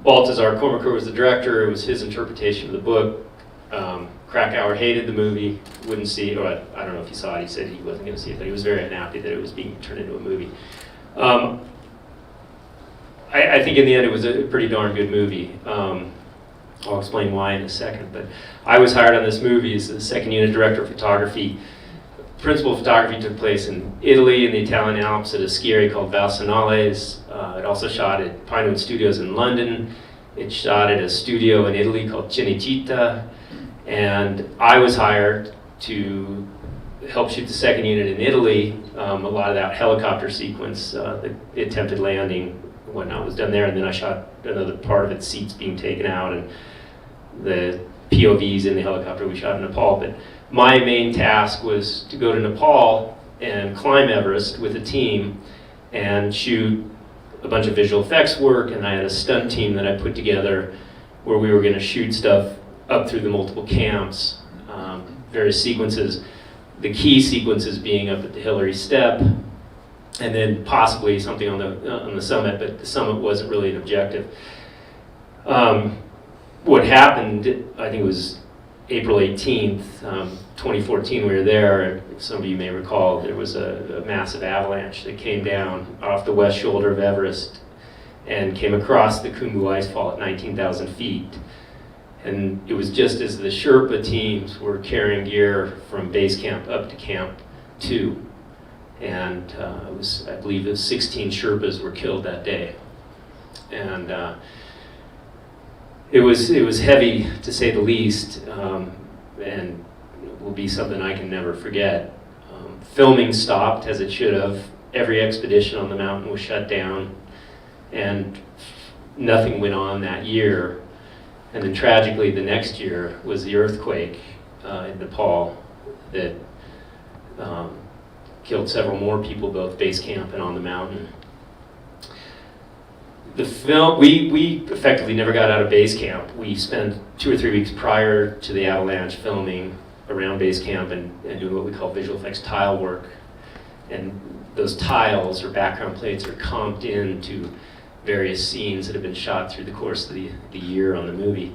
Baltazar Kormakur was the director. It was his interpretation of the book. Krakauer hated the movie, wouldn't see it, or I don't know if he saw it. He said he wasn't going to see it, but he was very unhappy that it was being turned into a movie. I think in the end it was a pretty darn good movie. I'll explain why in a second, but I was hired on this movie as the second unit director of photography. Principal photography took place in Italy, in the Italian Alps, at a ski area called Val Senales. It also shot at Pinewood Studios in London. It shot at a studio in Italy called Cinecittà. And I was hired to help shoot the second unit in Italy. A lot of that helicopter sequence, the attempted landing, and whatnot was done there. And then I shot another part of it, seats being taken out, and the POVs in the helicopter we shot in Nepal. But my main task was to go to Nepal and climb Everest with a team and shoot a bunch of visual effects work, and I had a stunt team that I put together where we were going to shoot stuff up through the multiple camps, various sequences, the key sequences being up at the Hillary Step, and then possibly something on the summit, but the summit wasn't really an objective. What happened, I think it was April 18th, 2014, we were there, and some of you may recall there was a massive avalanche that came down off the west shoulder of Everest and came across the Khumbu Icefall at 19,000 feet. And it was just as the Sherpa teams were carrying gear from base camp up to Camp 2. And I believe it was 16 Sherpas were killed that day. And it was heavy, to say the least, and will be something I can never forget. Filming stopped, as it should have. Every expedition on the mountain was shut down, and nothing went on that year. And then tragically, the next year was the earthquake in Nepal that killed several more people, both base camp and on the mountain. The film, we effectively never got out of base camp. We spent 2 or 3 weeks prior to the avalanche filming around base camp and doing what we call visual effects tile work. And those tiles or background plates are comped into various scenes that have been shot through the course of the year on the movie.